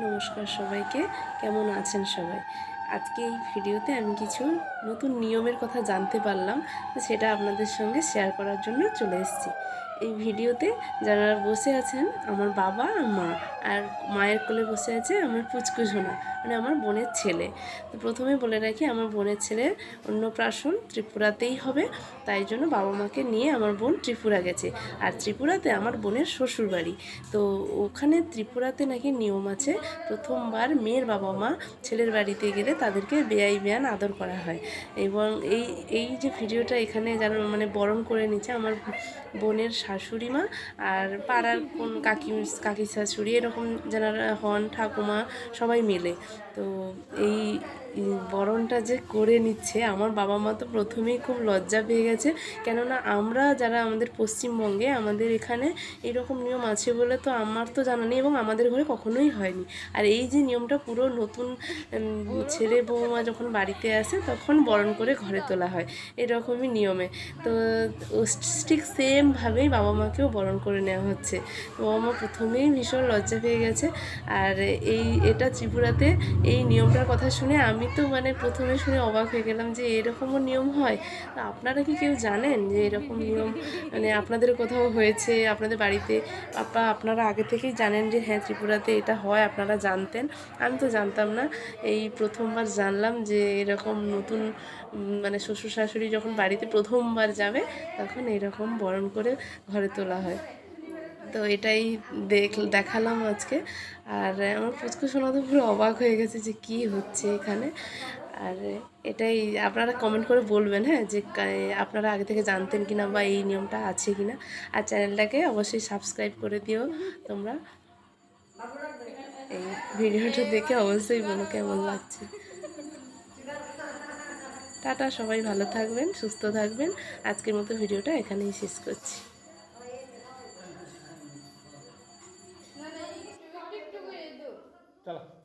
নমস্কার সবাইকে, কেমন আছেন সবাই? আজকে এই ভিডিওতে আমি কিছু নতুন নিয়মের কথা জানতে পারলাম, তো সেটা আপনাদের সঙ্গে শেয়ার করার জন্য চলে এসেছি। এই ভিডিওতে যারা বসে আছেন আমার বাবা আর মা, আর মায়ের কোলে বসে আছে আমার পুচকু সোনা, মানে আমার বোনের ছেলে। তো প্রথমে বলে রাখি, আমার বোনের ছেলের অন্নপ্রাশন ত্রিপুরাতেই হবে, তাই জন্য বাবা মাকে নিয়ে আমার বোন ত্রিপুরা গেছে। আর ত্রিপুরাতে আমার বোনের শ্বশুরবাড়ি। তো ওখানে ত্রিপুরাতে নাকি নিয়ম আছে, প্রথমবার মেয়ের বাবা মা ছেলের বাড়িতে গেলে তাদেরকে বেয়াই বেয়ান আদর করা হয়। এবং এই এই যে ভিডিওটা এখানে যারা মানে বরণ করে নিচ্ছে আমার বোনের শাশুড়ি মা আর পাড়ার কোন কাকি শাশুড়ি, এরকম যারা হন ঠাকুমা, সবাই মিলে। তো এই বরণটা যে করে নিচ্ছে, আমার বাবা মা তো প্রথমেই খুব লজ্জা পেয়ে গেছে। কেননা আমরা যারা আমাদের পশ্চিমবঙ্গে, আমাদের এখানে এরকম নিয়ম আছে বলে তো আমার তো জানা নেই, এবং আমাদের ঘরে কখনোই হয়নি। আর এই যে নিয়মটা পুরো নতুন ছেলে বৌমা যখন বাড়িতে আসে তখন বরণ করে ঘরে তোলা হয়, এরকমই নিয়মে। তো ঠিক সেমভাবেই বাবা মাকেও বরণ করে নেওয়া হচ্ছে। তো বাবা মা প্রথমেই ভীষণ লজ্জা পেয়ে গেছে। আর এটা ত্রিপুরাতে এই নিয়মটার কথা শুনে আমি তো মানে প্রথমে শুনে অবাক হয়ে গেলাম যে এরকমও নিয়ম হয়। তো আপনারা কি কেউ জানেন যে এরকম নিয়ম মানে আপনাদের কোথাও হয়েছে আপনাদের বাড়িতে? আপনারা আগে থেকেই জানেন যে হ্যাঁ ত্রিপুরাতে এটা হয়, আপনারা জানতেন? আমি তো জানতাম না, এই প্রথমবার জানলাম যে এরকম নতুন মানে শ্বশুর শাশুড়ি যখন বাড়িতে প্রথমবার যাবে তখন এরকম বরণ করে ঘরে তোলা হয়। তো এটাই দেখালাম আজকে। আর আমার পুচকু সোনা তো পুরো অবাক হয়ে গেছে যে কি হচ্ছে এখানে। আর এটাই আপনারা কমেন্ট করে বলবেন, হ্যাঁ, যে আপনারা আগে থেকে জানতেন কিনা বা এই নিয়মটা আছে কিনা। আর চ্যানেলটাকে অবশ্যই সাবস্ক্রাইব করে দিও তোমরা। এই ভিডিওটা দেখে অবশ্যই বলো কেমন লাগছে। টাটা, সবাই ভালো থাকবেন, সুস্থ থাকবেন। আজকের মতো ভিডিওটা এখানেই শেষ করছি। চলো।